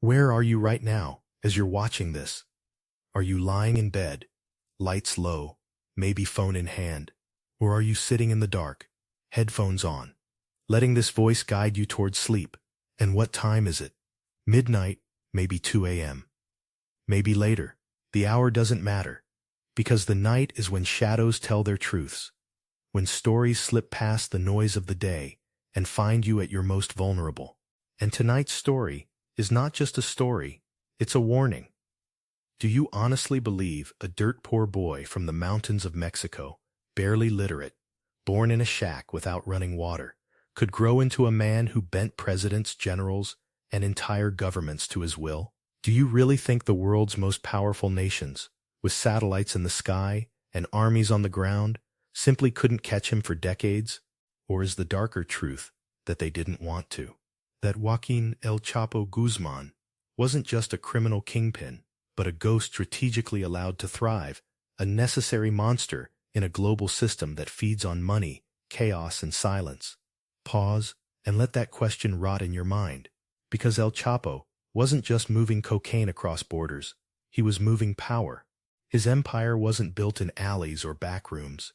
Where are you right now, as you're watching this? Are you lying in bed, lights low, maybe phone in hand? Or are you sitting in the dark, headphones on, letting this voice guide you towards sleep? And what time is it? Midnight, maybe 2 a.m. Maybe later. The hour doesn't matter, because the night is when shadows tell their truths, when stories slip past the noise of the day and find you at your most vulnerable. And tonight's story is not just a story, it's a warning. Do you honestly believe a dirt-poor boy from the mountains of Mexico, barely literate, born in a shack without running water, could grow into a man who bent presidents, generals, and entire governments to his will? Do you really think the world's most powerful nations, with satellites in the sky and armies on the ground, simply couldn't catch him for decades? Or is the darker truth that they didn't want to? That Joaquin El Chapo Guzman wasn't just a criminal kingpin, but a ghost strategically allowed to thrive, a necessary monster in a global system that feeds on money, chaos, and silence. Pause and let that question rot in your mind, because El Chapo wasn't just moving cocaine across borders, he was moving power. His empire wasn't built in alleys or back rooms.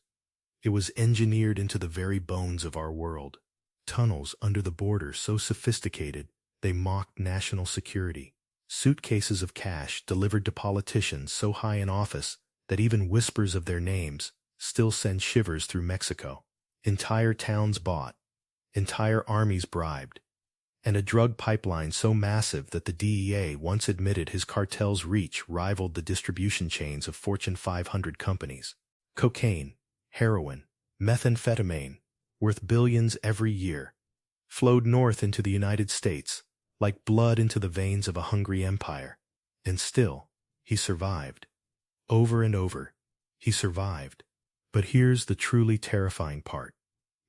It was engineered into the very bones of our world. Tunnels under the border so sophisticated they mocked national security. Suitcases of cash delivered to politicians so high in office that even whispers of their names still send shivers through Mexico. Entire towns bought, entire armies bribed, and a drug pipeline so massive that the DEA once admitted his cartel's reach rivaled the distribution chains of Fortune 500 companies. Cocaine, heroin, methamphetamine, worth billions every year, flowed north into the United States, like blood into the veins of a hungry empire. And still, he survived. Over and over, he survived. But here's the truly terrifying part.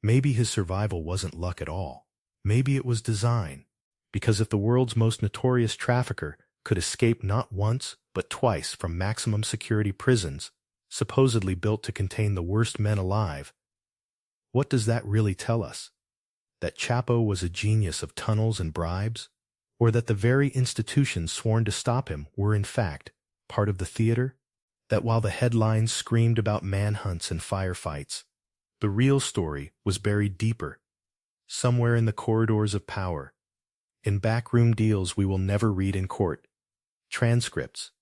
Maybe his survival wasn't luck at all. Maybe it was design. Because if the world's most notorious trafficker could escape not once, but twice from maximum security prisons, supposedly built to contain the worst men alive, what does that really tell us? That Chapo was a genius of tunnels and bribes? Or that the very institutions sworn to stop him were in fact part of the theater? That while the headlines screamed about manhunts and firefights, the real story was buried deeper, somewhere in the corridors of power, in backroom deals we will never read in court, transcripts,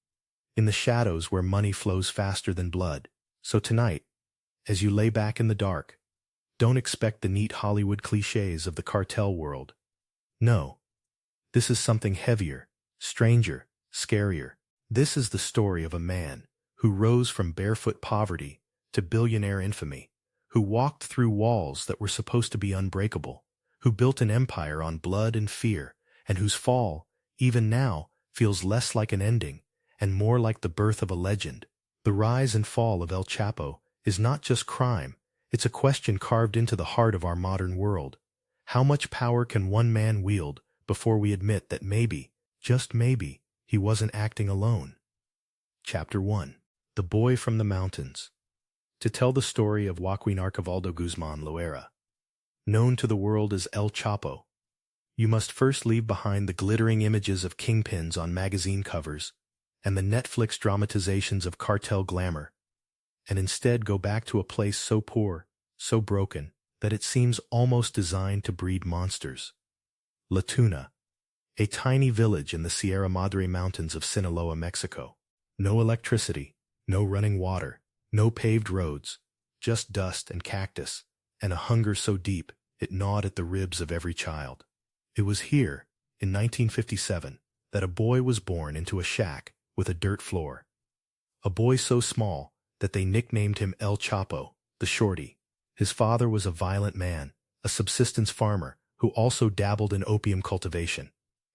in the shadows where money flows faster than blood. So tonight, as you lay back in the dark, don't expect the neat Hollywood cliches of the cartel world. No, this is something heavier, stranger, scarier. This is the story of a man who rose from barefoot poverty to billionaire infamy, who walked through walls that were supposed to be unbreakable, who built an empire on blood and fear, and whose fall, even now, feels less like an ending and more like the birth of a legend. The rise and fall of El Chapo is not just crime, it's a question carved into the heart of our modern world. How much power can one man wield before we admit that maybe, just maybe, he wasn't acting alone? Chapter 1. The Boy from the Mountains. To tell the story of Joaquin Archibaldo Guzman Loera, known to the world as El Chapo, you must first leave behind the glittering images of kingpins on magazine covers and the Netflix dramatizations of cartel glamour, and instead go back to a place so poor, so broken, that it seems almost designed to breed monsters. La Tuna, a tiny village in the Sierra Madre Mountains of Sinaloa, Mexico. No electricity, no running water, no paved roads, just dust and cactus, and a hunger so deep it gnawed at the ribs of every child. It was here, in 1957, that a boy was born into a shack with a dirt floor. A boy so small that they nicknamed him El Chapo, the Shorty. His father was a violent man, a subsistence farmer who also dabbled in opium cultivation,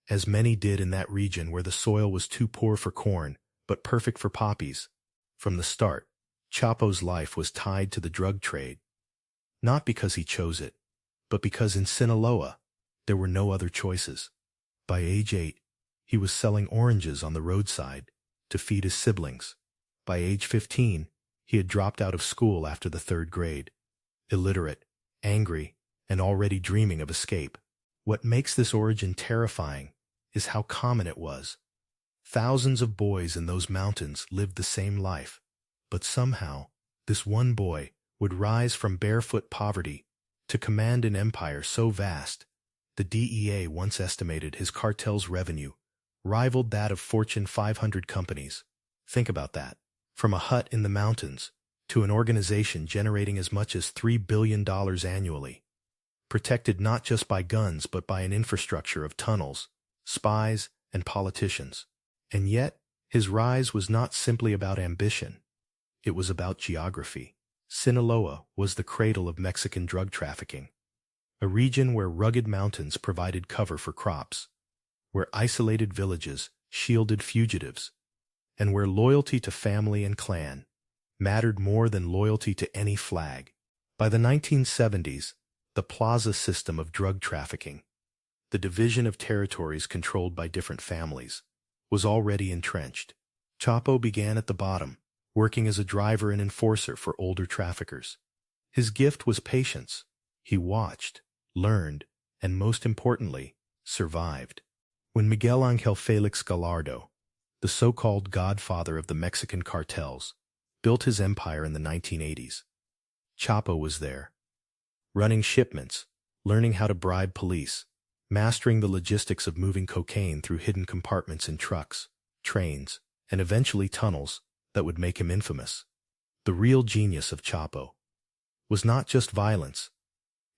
as many did in that region where the soil was too poor for corn, but perfect for poppies. From the start, Chapo's life was tied to the drug trade, not because he chose it, but because in Sinaloa, there were no other choices. By age 8, he was selling oranges on the roadside to feed his siblings. By age 15, he had dropped out of school after the 3rd grade. Illiterate, angry, and already dreaming of escape. What makes this origin terrifying is how common it was. Thousands of boys in those mountains lived the same life, but somehow, this one boy would rise from barefoot poverty to command an empire so vast, the DEA once estimated his cartel's revenue rivaled that of Fortune 500 companies. Think about that. From a hut in the mountains to an organization generating as much as $3 billion annually, protected not just by guns but by an infrastructure of tunnels, spies, and politicians. And yet, his rise was not simply about ambition. It was about geography. Sinaloa was the cradle of Mexican drug trafficking, a region where rugged mountains provided cover for crops, where isolated villages shielded fugitives, and where loyalty to family and clan mattered more than loyalty to any flag. By the 1970s, the plaza system of drug trafficking, the division of territories controlled by different families, was already entrenched. Chapo began at the bottom, working as a driver and enforcer for older traffickers. His gift was patience. He watched, learned, and most importantly, survived. When Miguel Angel Felix Gallardo, the so-called godfather of the Mexican cartels, built his empire in the 1980s, Chapo was there, running shipments, learning how to bribe police, mastering the logistics of moving cocaine through hidden compartments in trucks, trains, and eventually tunnels that would make him infamous. The real genius of Chapo was not just violence,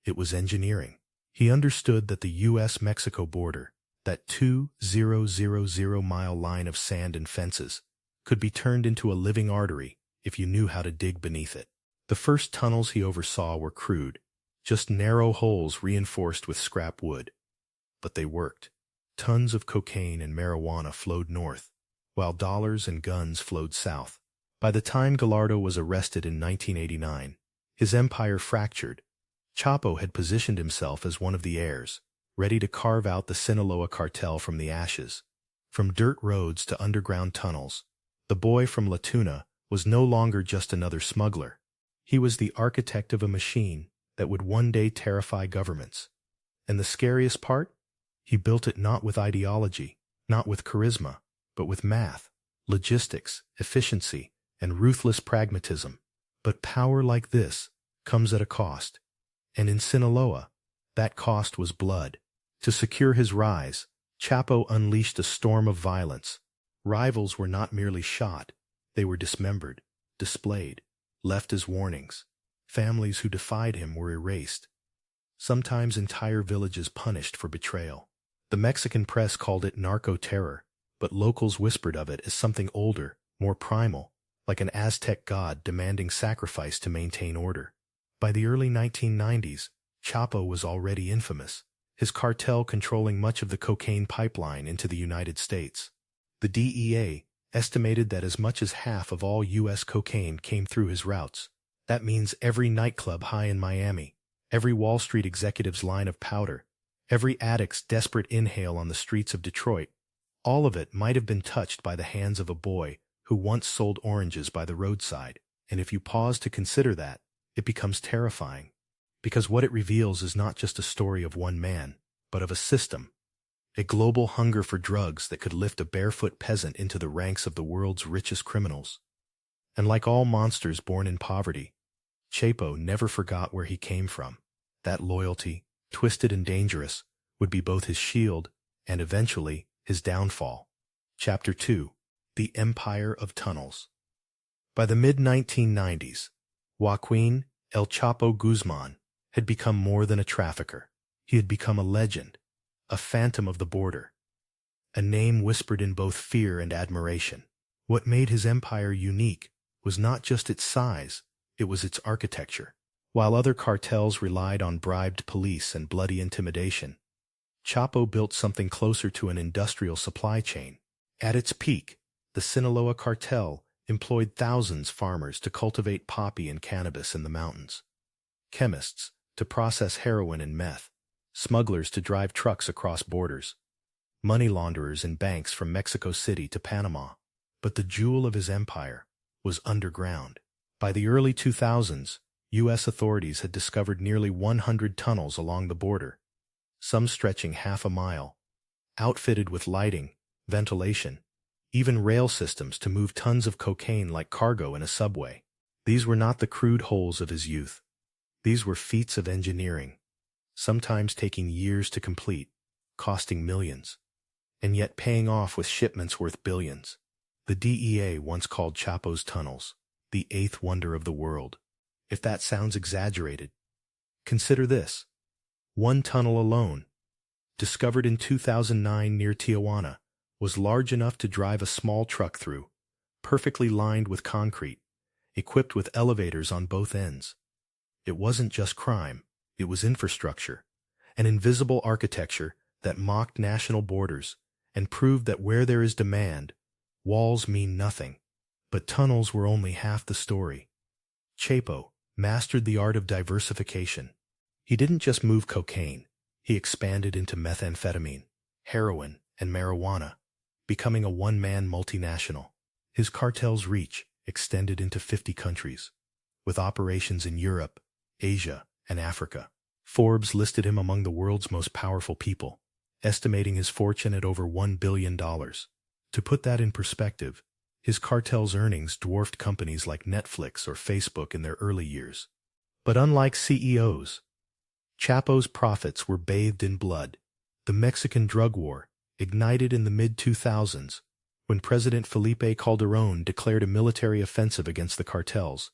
it was engineering. He understood that the U.S.-Mexico border, that 2,000-mile line of sand and fences, could be turned into a living artery if you knew how to dig beneath it. The first tunnels he oversaw were crude, just narrow holes reinforced with scrap wood. But they worked. Tons of cocaine and marijuana flowed north, while dollars and guns flowed south. By the time Gallardo was arrested in 1989, his empire fractured. Chapo had positioned himself as one of the heirs, ready to carve out the Sinaloa cartel from the ashes. From dirt roads to underground tunnels, the boy from La Tuna was no longer just another smuggler. He was the architect of a machine that would one day terrify governments. And the scariest part? He built it not with ideology, not with charisma, but with math, logistics, efficiency, and ruthless pragmatism. But power like this comes at a cost. And in Sinaloa, that cost was blood. To secure his rise, Chapo unleashed a storm of violence. Rivals were not merely shot, they were dismembered, displayed, left as warnings. Families who defied him were erased. Sometimes entire villages punished for betrayal. The Mexican press called it narco-terror, but locals whispered of it as something older, more primal, like an Aztec god demanding sacrifice to maintain order. By the early 1990s, Chapo was already infamous, his cartel controlling much of the cocaine pipeline into the United States. The DEA estimated that as much as half of all U.S. cocaine came through his routes. That means every nightclub high in Miami, every Wall Street executive's line of powder, every addict's desperate inhale on the streets of Detroit, all of it might have been touched by the hands of a boy who once sold oranges by the roadside. And if you pause to consider that, it becomes terrifying. Because what it reveals is not just a story of one man, but of a system. A global hunger for drugs that could lift a barefoot peasant into the ranks of the world's richest criminals. And like all monsters born in poverty, Chapo never forgot where he came from. That loyalty, twisted and dangerous, would be both his shield and eventually his downfall. Chapter 2: The Empire of Tunnels. By the mid-1990s, Joaquin El Chapo Guzman had become more than a trafficker. He had become a legend, a phantom of the border, a name whispered in both fear and admiration. What made his empire unique was not just its size, it was its architecture. While other cartels relied on bribed police and bloody intimidation, Chapo built something closer to an industrial supply chain. At its peak, the Sinaloa cartel employed thousands of farmers to cultivate poppy and cannabis in the mountains, chemists to process heroin and meth, smugglers to drive trucks across borders, money launderers and banks from Mexico City to Panama. But the jewel of his empire was underground. By the early 2000s, U.S. authorities had discovered nearly 100 tunnels along the border, some stretching half a mile, outfitted with lighting, ventilation, even rail systems to move tons of cocaine like cargo in a subway. These were not the crude holes of his youth. These were feats of engineering, sometimes taking years to complete, costing millions, and yet paying off with shipments worth billions. The DEA once called Chapo's tunnels the eighth wonder of the world. If that sounds exaggerated, consider this. One tunnel alone, discovered in 2009 near Tijuana, was large enough to drive a small truck through, perfectly lined with concrete, equipped with elevators on both ends. It wasn't just crime, it was infrastructure, an invisible architecture that mocked national borders and proved that where there is demand, walls mean nothing. But tunnels were only half the story. Chapo mastered the art of diversification. He didn't just move cocaine, he expanded into methamphetamine, heroin, and marijuana, becoming a one-man multinational. His cartel's reach extended into 50 countries, with operations in Europe, Asia, and Africa. Forbes listed him among the world's most powerful people, estimating his fortune at over $1 billion. To put that in perspective, his cartel's earnings dwarfed companies like Netflix or Facebook in their early years. But unlike CEOs, Chapo's profits were bathed in blood. The Mexican drug war, ignited in the mid-2000s, when President Felipe Calderón declared a military offensive against the cartels,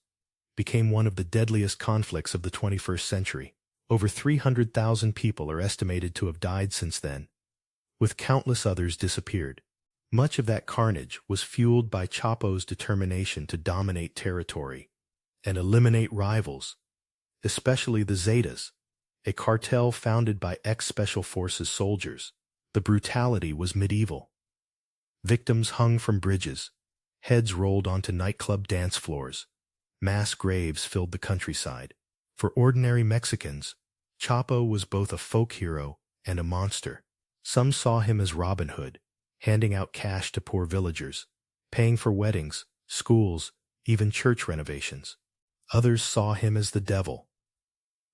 became one of the deadliest conflicts of the 21st century. Over 300,000 people are estimated to have died since then, with countless others disappeared. Much of that carnage was fueled by Chapo's determination to dominate territory and eliminate rivals, especially the Zetas, a cartel founded by ex-Special Forces soldiers. The brutality was medieval. Victims hung from bridges, heads rolled onto nightclub dance floors, mass graves filled the countryside. For ordinary Mexicans, Chapo was both a folk hero and a monster. Some saw him as Robin Hood, handing out cash to poor villagers, paying for weddings, schools, even church renovations. Others saw him as the devil,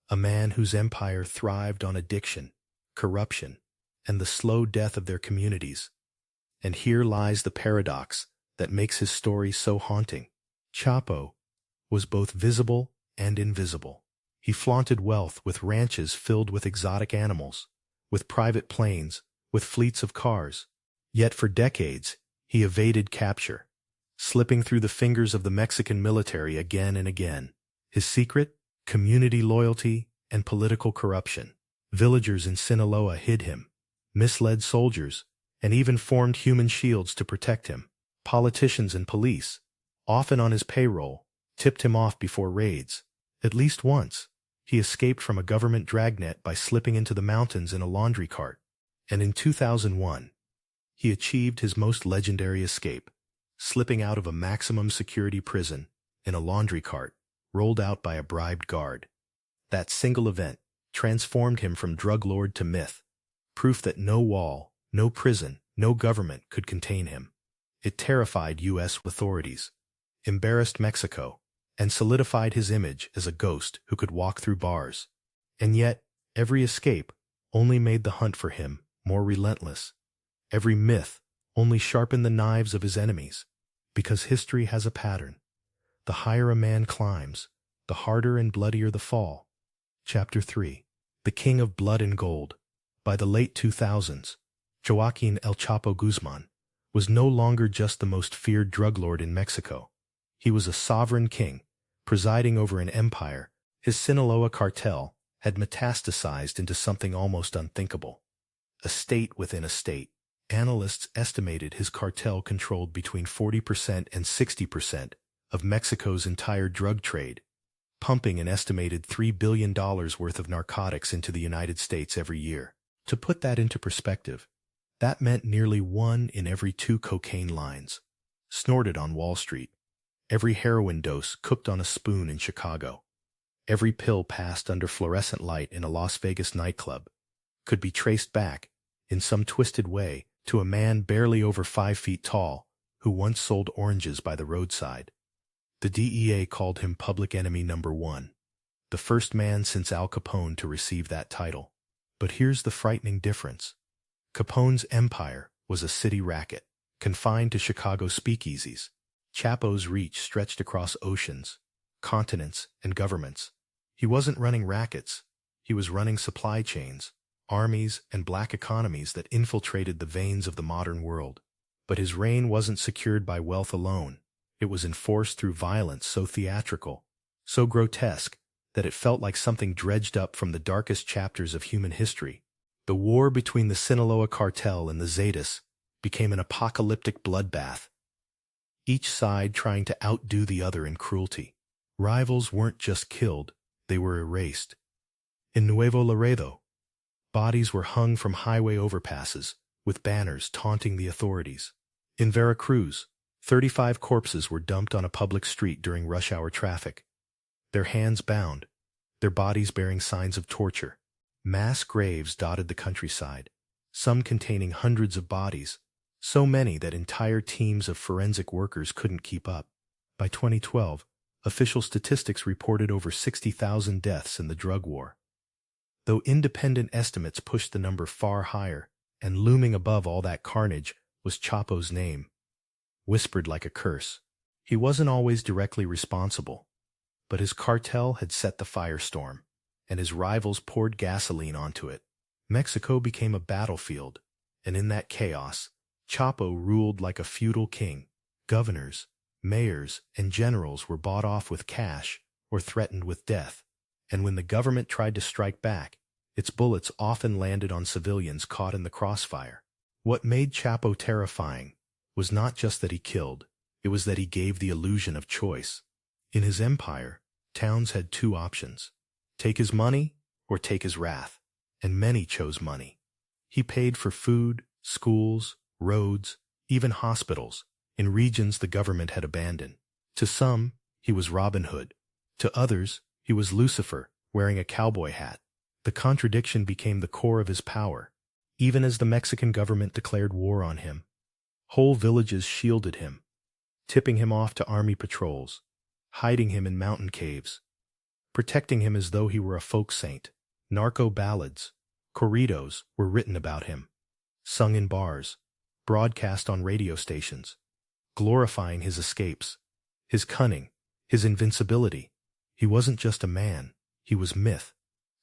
a man whose empire thrived on addiction, corruption, and the slow death of their communities. And here lies the paradox that makes his story so haunting. Chapo was both visible and invisible. He flaunted wealth with ranches filled with exotic animals, with private planes, with fleets of cars. Yet for decades, he evaded capture, slipping through the fingers of the Mexican military again and again. His secret? Community loyalty and political corruption. Villagers in Sinaloa hid him, misled soldiers, and even formed human shields to protect him. Politicians and police, often on his payroll, tipped him off before raids. At least once, he escaped from a government dragnet by slipping into the mountains in a laundry cart. And in 2001, he achieved his most legendary escape, slipping out of a maximum security prison in a laundry cart, rolled out by a bribed guard. That single event transformed him from drug lord to myth, proof that no wall, no prison, no government could contain him. It terrified U.S. authorities, embarrassed Mexico, and solidified his image as a ghost who could walk through bars. And yet, every escape only made the hunt for him more relentless. Every myth only sharpened the knives of his enemies, because history has a pattern. The higher a man climbs, the harder and bloodier the fall. Chapter 3. The King of Blood and Gold. By the late 2000s, Joaquin El Chapo Guzman was no longer just the most feared drug lord in Mexico. He was a sovereign king, presiding over an empire. His Sinaloa cartel had metastasized into something almost unthinkable. A state within a state. Analysts estimated his cartel controlled between 40% and 60% of Mexico's entire drug trade, pumping an estimated $3 billion worth of narcotics into the United States every year. To put that into perspective, that meant nearly 1 in every 2 cocaine lines snorted on Wall Street, every heroin dose cooked on a spoon in Chicago, every pill passed under fluorescent light in a Las Vegas nightclub could be traced back, in some twisted way, to a man barely over 5 feet tall who once sold oranges by the roadside. The DEA called him public enemy number 1, the first man since Al Capone to receive that title. But here's the frightening difference. Capone's empire was a city racket, confined to Chicago speakeasies. Chapo's reach stretched across oceans, continents, and governments. He wasn't running rackets. He was running supply chains, armies, and black economies that infiltrated the veins of the modern world. But his reign wasn't secured by wealth alone. It was enforced through violence so theatrical, so grotesque, that it felt like something dredged up from the darkest chapters of human history. The war between the Sinaloa cartel and the Zetas became an apocalyptic bloodbath, each side trying to outdo the other in cruelty. Rivals weren't just killed, they were erased. In Nuevo Laredo, bodies were hung from highway overpasses, with banners taunting the authorities. In Veracruz, 35 corpses were dumped on a public street during rush-hour traffic, their hands bound, their bodies bearing signs of torture. Mass graves dotted the countryside, some containing hundreds of bodies, so many that entire teams of forensic workers couldn't keep up. By 2012, official statistics reported over 60,000 deaths in the drug war. Though independent estimates pushed the number far higher, and looming above all that carnage was Chapo's name, whispered like a curse. He wasn't always directly responsible, but his cartel had set the firestorm, and his rivals poured gasoline onto it. Mexico became a battlefield, and in that chaos, Chapo ruled like a feudal king. Governors, mayors, and generals were bought off with cash or threatened with death, and when the government tried to strike back, its bullets often landed on civilians caught in the crossfire. What made Chapo terrifying was not just that he killed, it was that he gave the illusion of choice. In his empire, towns had two options: take his money or take his wrath, and many chose money. He paid for food, schools, roads, even hospitals, in regions the government had abandoned. To some, he was Robin Hood. To others, he was Lucifer, wearing a cowboy hat. The contradiction became the core of his power. Even as the Mexican government declared war on him, whole villages shielded him, tipping him off to army patrols, hiding him in mountain caves, protecting him as though he were a folk saint. Narco ballads, corridos, were written about him, sung in bars, broadcast on radio stations, glorifying his escapes, his cunning, his invincibility. He wasn't just a man, he was myth,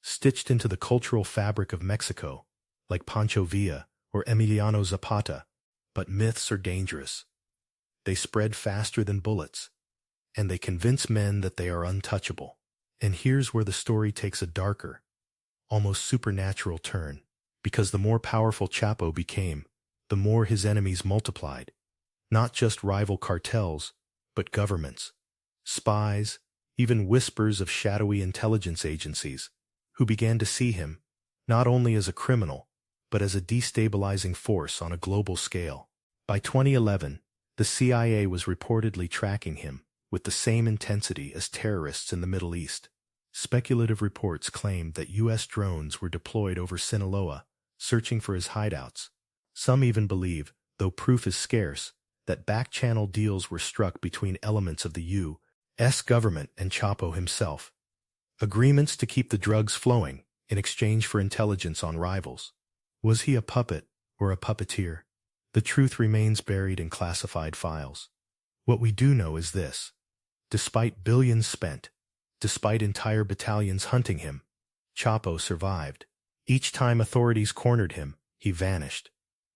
stitched into the cultural fabric of Mexico, like Pancho Villa or Emiliano Zapata. But myths are dangerous. They spread faster than bullets, and they convince men that they are untouchable. And here's where the story takes a darker, almost supernatural turn, because the more powerful Chapo became, the more his enemies multiplied. Not just rival cartels, but governments, spies, even whispers of shadowy intelligence agencies, who began to see him not only as a criminal, but as a destabilizing force on a global scale. By 2011, the CIA was reportedly tracking him with the same intensity as terrorists in the Middle East. Speculative reports claimed that U.S. drones were deployed over Sinaloa, searching for his hideouts. Some even believe, though proof is scarce, that back-channel deals were struck between elements of the U.S. government and Chapo himself. Agreements to keep the drugs flowing in exchange for intelligence on rivals. Was he a puppet or a puppeteer? The truth remains buried in classified files. What we do know is this: despite billions spent, despite entire battalions hunting him, Chapo survived. Each time authorities cornered him, he vanished.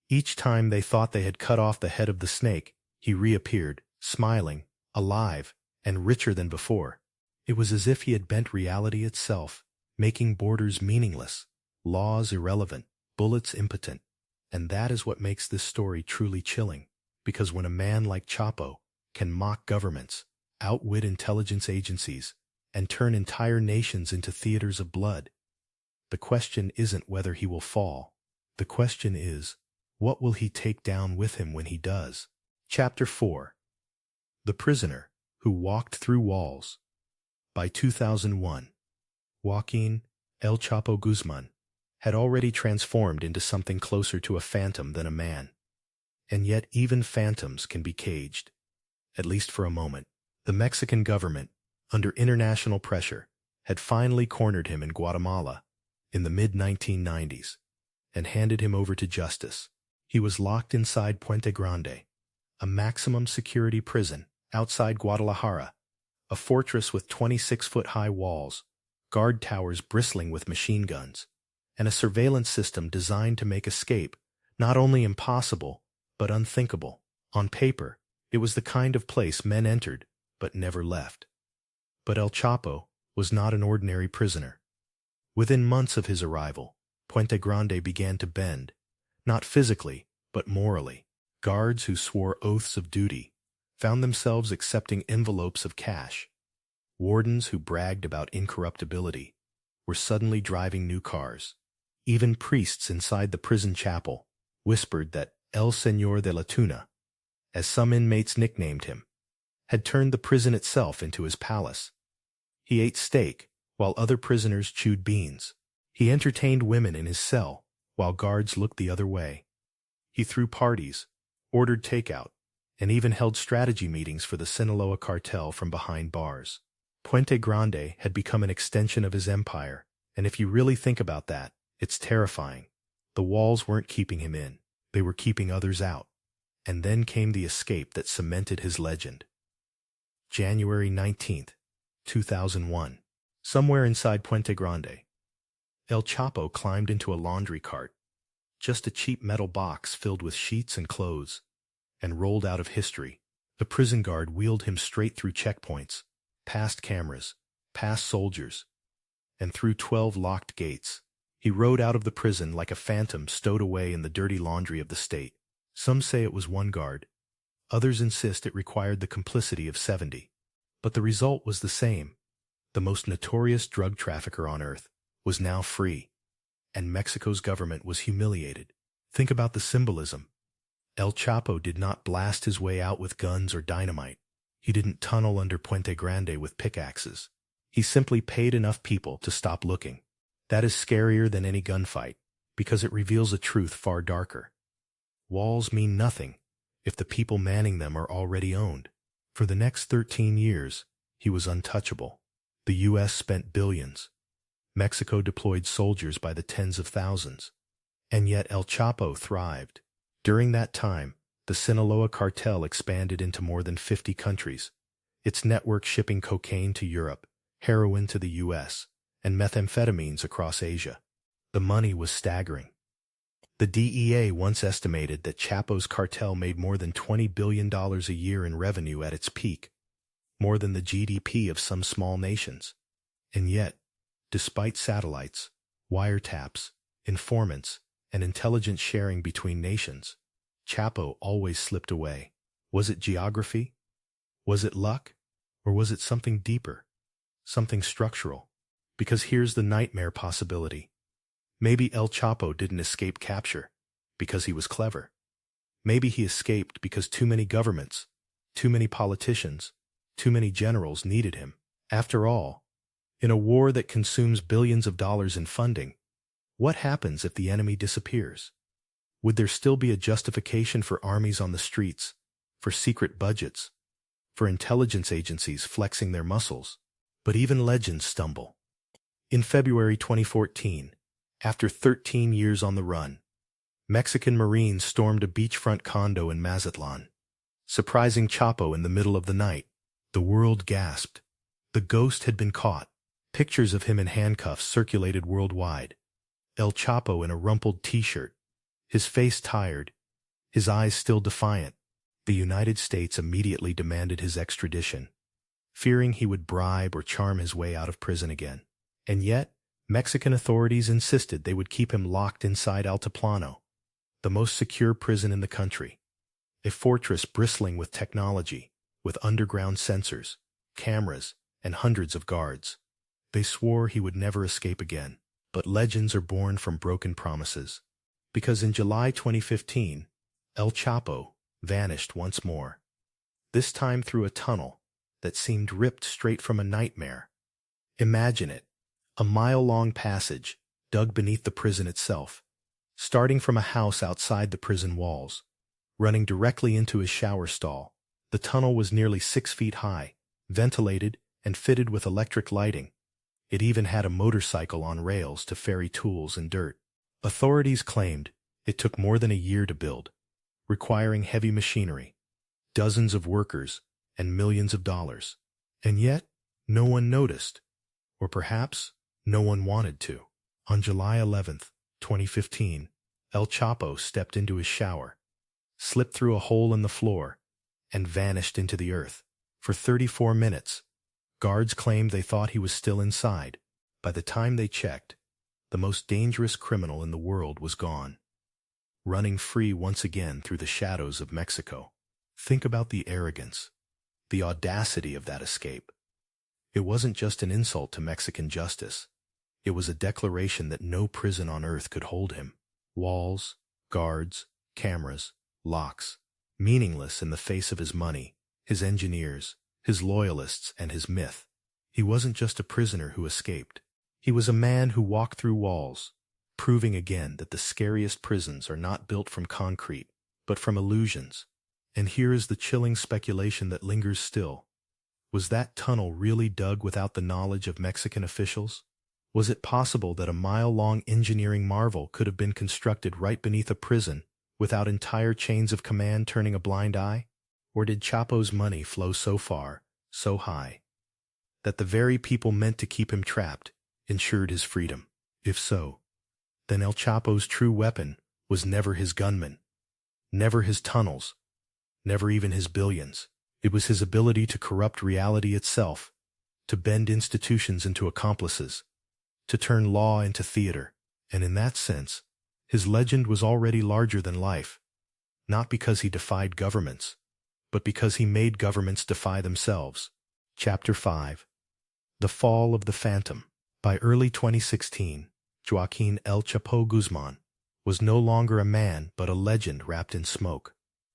Each time they thought they had cut off the head of the snake, he reappeared, smiling, alive, and richer than before. It was as if he had bent reality itself, making borders meaningless, laws irrelevant, bullets impotent. And that is what makes this story truly chilling, because when a man like Chapo can mock governments, outwit intelligence agencies, and turn entire nations into theaters of blood, the question isn't whether he will fall. The question is, what will he take down with him when he does? Chapter 4. The Prisoner Who Walked Through Walls. By 2001, Joaquin El Chapo Guzman had already transformed into something closer to a phantom than a man. And yet even phantoms can be caged, at least for a moment. The Mexican government, under international pressure, had finally cornered him in Guatemala in the mid-1990s. and handed him over to justice. He was locked inside Puente Grande, a maximum security prison outside Guadalajara, a fortress with 26-foot-high walls, guard towers bristling with machine guns, and a surveillance system designed to make escape not only impossible, but unthinkable. On paper, it was the kind of place men entered, but never left. But El Chapo was not an ordinary prisoner. Within months of his arrival, Puente Grande began to bend, not physically, but morally. Guards who swore oaths of duty found themselves accepting envelopes of cash. Wardens who bragged about incorruptibility were suddenly driving new cars. Even priests inside the prison chapel whispered that El Señor de la Tuna, as some inmates nicknamed him, had turned the prison itself into his palace. He ate steak while other prisoners chewed beans. He entertained women in his cell while guards looked the other way. He threw parties, ordered takeout, and even held strategy meetings for the Sinaloa cartel from behind bars. Puente Grande had become an extension of his empire, and if you really think about that, it's terrifying. The walls weren't keeping him in, they were keeping others out. And then came the escape that cemented his legend. January 19th, 2001. Somewhere inside Puente Grande, El Chapo climbed into a laundry cart, just a cheap metal box filled with sheets and clothes, and rolled out of history. The prison guard wheeled him straight through checkpoints, past cameras, past soldiers, and through 12 locked gates. He rode out of the prison like a phantom stowed away in the dirty laundry of the state. Some say it was one guard. Others insist it required the complicity of 70. But the result was the same. The most notorious drug trafficker on earth was now free, and Mexico's government was humiliated. Think about the symbolism. El Chapo did not blast his way out with guns or dynamite. He didn't tunnel under Puente Grande with pickaxes. He simply paid enough people to stop looking. That is scarier than any gunfight, because it reveals a truth far darker. Walls mean nothing if the people manning them are already owned. For the next 13 years, he was untouchable. The U.S. spent billions. Mexico deployed soldiers by the tens of thousands. And yet El Chapo thrived. During that time, the Sinaloa cartel expanded into more than 50 countries, its network shipping cocaine to Europe, heroin to the U.S., and methamphetamines across Asia. The money was staggering. The DEA once estimated that Chapo's cartel made more than $20 billion a year in revenue at its peak, more than the GDP of some small nations. And yet, despite satellites, wiretaps, informants, and intelligence sharing between nations, Chapo always slipped away. Was it geography? Was it luck? Or was it something deeper? Something structural? Because here's the nightmare possibility. Maybe El Chapo didn't escape capture because he was clever. Maybe he escaped because too many governments, too many politicians, too many generals needed him. After all, in a war that consumes billions of dollars in funding, what happens if the enemy disappears? Would there still be a justification for armies on the streets, for secret budgets, for intelligence agencies flexing their muscles? But even legends stumble. In February 2014, after 13 years on the run, Mexican Marines stormed a beachfront condo in Mazatlan, surprising Chapo in the middle of the night. The world gasped. The ghost had been caught. Pictures of him in handcuffs circulated worldwide. El Chapo in a rumpled t-shirt, his face tired, his eyes still defiant. The United States immediately demanded his extradition, fearing he would bribe or charm his way out of prison again. And yet, Mexican authorities insisted they would keep him locked inside Altiplano, the most secure prison in the country, a fortress bristling with technology, with underground sensors, cameras, and hundreds of guards. They swore he would never escape again, but legends are born from broken promises. Because in July 2015, El Chapo vanished once more, this time through a tunnel that seemed ripped straight from a nightmare. Imagine it. A mile-long passage, dug beneath the prison itself, starting from a house outside the prison walls, running directly into his shower stall. The tunnel was nearly 6 feet high, ventilated, and fitted with electric lighting. It even had a motorcycle on rails to ferry tools and dirt. Authorities claimed it took more than a year to build, requiring heavy machinery, dozens of workers, and millions of dollars. And yet, no one noticed, or perhaps no one wanted to. On July 11th, 2015, El Chapo stepped into his shower, slipped through a hole in the floor, and vanished into the earth. For 34 minutes, guards claimed they thought he was still inside. By the time they checked, the most dangerous criminal in the world was gone, running free once again through the shadows of Mexico. Think about the arrogance, the audacity of that escape. It wasn't just an insult to Mexican justice. It was a declaration that no prison on earth could hold him. Walls, guards, cameras, locks, meaningless in the face of his money, his engineers, his loyalists, and his myth. He wasn't just a prisoner who escaped. He was a man who walked through walls, proving again that the scariest prisons are not built from concrete, but from illusions. And here is the chilling speculation that lingers still. Was that tunnel really dug without the knowledge of Mexican officials? Was it possible that a mile-long engineering marvel could have been constructed right beneath a prison without entire chains of command turning a blind eye? Or did Chapo's money flow so far, so high, that the very people meant to keep him trapped ensured his freedom? If so, then El Chapo's true weapon was never his gunmen, never his tunnels, never even his billions. It was his ability to corrupt reality itself, to bend institutions into accomplices, to turn law into theater. And in that sense, his legend was already larger than life, not because he defied governments, but because he made governments defy themselves. Chapter 5. The Fall of the Phantom. By early 2016, Joaquin El Chapo Guzman was no longer a man but a legend wrapped in smoke.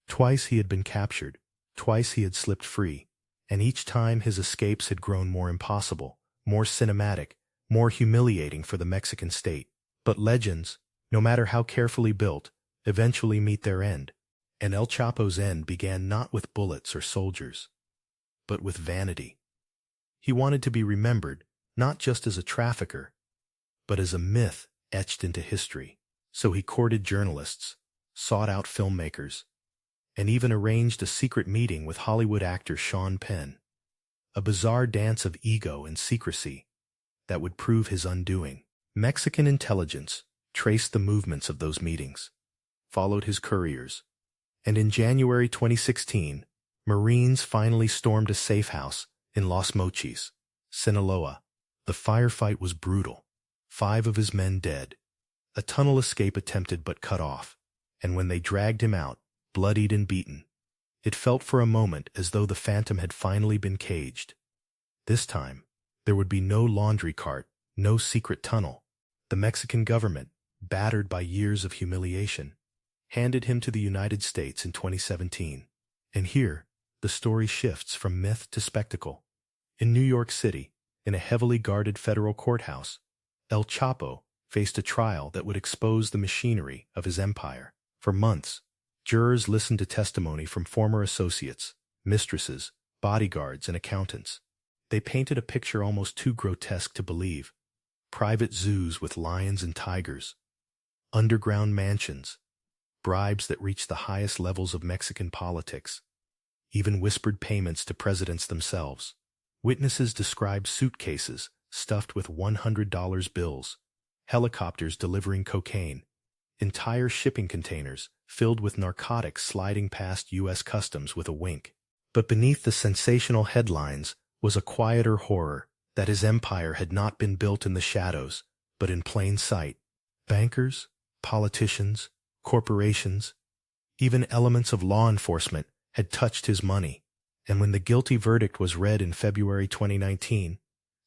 Twice he had been captured, twice he had slipped free, and each time his escapes had grown more impossible, more cinematic, more humiliating for the Mexican state. But legends, no matter how carefully built, eventually meet their end. And El Chapo's end began not with bullets or soldiers, but with vanity. He wanted to be remembered not just as a trafficker, but as a myth etched into history. So he courted journalists, sought out filmmakers, and even arranged a secret meeting with Hollywood actor Sean Penn, a bizarre dance of ego and secrecy that would prove his undoing. Mexican intelligence traced the movements of those meetings, followed his couriers, and in January 2016, Marines finally stormed a safe house in Los Mochis, Sinaloa. The firefight was brutal. 5 of his men dead, a tunnel escape attempted but cut off, and when they dragged him out, bloodied and beaten, it felt for a moment as though the phantom had finally been caged. This time, there would be no laundry cart, no secret tunnel. The Mexican government, battered by years of humiliation, handed him to the United States in 2017. And here, the story shifts from myth to spectacle. In New York City, in a heavily guarded federal courthouse, El Chapo faced a trial that would expose the machinery of his empire. For months, jurors listened to testimony from former associates, mistresses, bodyguards, and accountants. They painted a picture almost too grotesque to believe. Private zoos with lions and tigers, underground mansions, bribes that reached the highest levels of Mexican politics, even whispered payments to presidents themselves. Witnesses described suitcases stuffed with $100 bills, helicopters delivering cocaine, entire shipping containers filled with narcotics sliding past U.S. customs with a wink. But beneath the sensational headlines was a quieter horror that his empire had not been built in the shadows, but in plain sight. Bankers, politicians, corporations, even elements of law enforcement had touched his money. And when the guilty verdict was read in February 2019,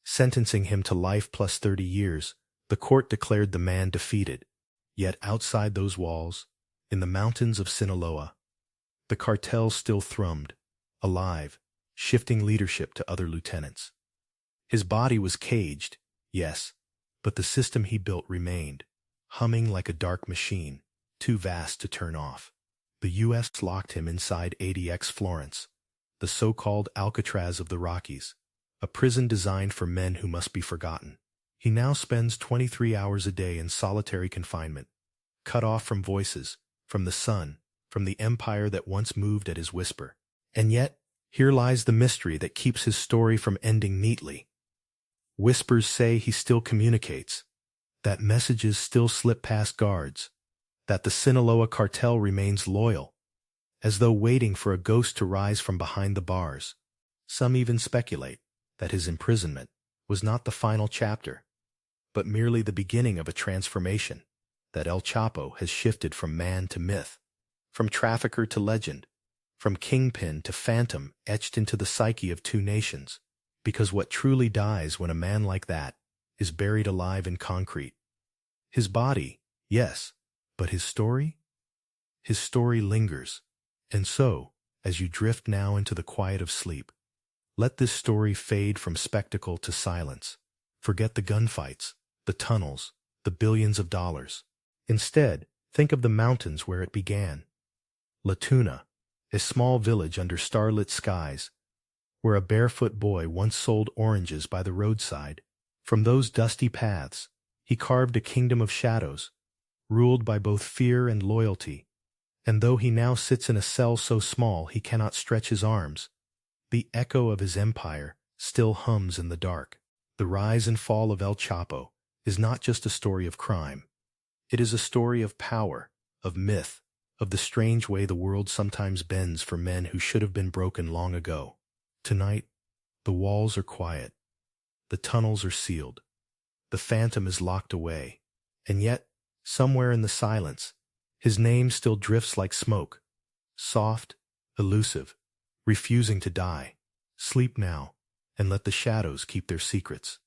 sentencing him to life plus 30 years, the court declared the man defeated. Yet outside those walls, in the mountains of Sinaloa, the cartel still thrummed, alive, shifting leadership to other lieutenants. His body was caged, yes, but the system he built remained, humming like a dark machine, too vast to turn off. The U.S. locked him inside ADX Florence, the so-called Alcatraz of the Rockies, a prison designed for men who must be forgotten. He now spends 23 hours a day in solitary confinement, cut off from voices, from the sun, from the empire that once moved at his whisper. And yet, here lies the mystery that keeps his story from ending neatly. Whispers say he still communicates, that messages still slip past guards, that the Sinaloa cartel remains loyal, as though waiting for a ghost to rise from behind the bars. Some even speculate that his imprisonment was not the final chapter, but merely the beginning of a transformation, that El Chapo has shifted from man to myth, from trafficker to legend, from kingpin to phantom etched into the psyche of two nations, because what truly dies when a man like that is buried alive in concrete? His body, yes, but his story? His story lingers, and so, as you drift now into the quiet of sleep, let this story fade from spectacle to silence. Forget the gunfights, the tunnels, the billions of dollars. Instead, think of the mountains where it began. La Tuna, a small village under starlit skies, where a barefoot boy once sold oranges by the roadside. From those dusty paths, he carved a kingdom of shadows, ruled by both fear and loyalty. And though he now sits in a cell so small he cannot stretch his arms, the echo of his empire still hums in the dark. The rise and fall of El Chapo is not just a story of crime. It is a story of power, of myth, of the strange way the world sometimes bends for men who should have been broken long ago. Tonight, the walls are quiet. The tunnels are sealed. The phantom is locked away. And yet, somewhere in the silence, his name still drifts like smoke, soft, elusive, refusing to die. Sleep now, and let the shadows keep their secrets.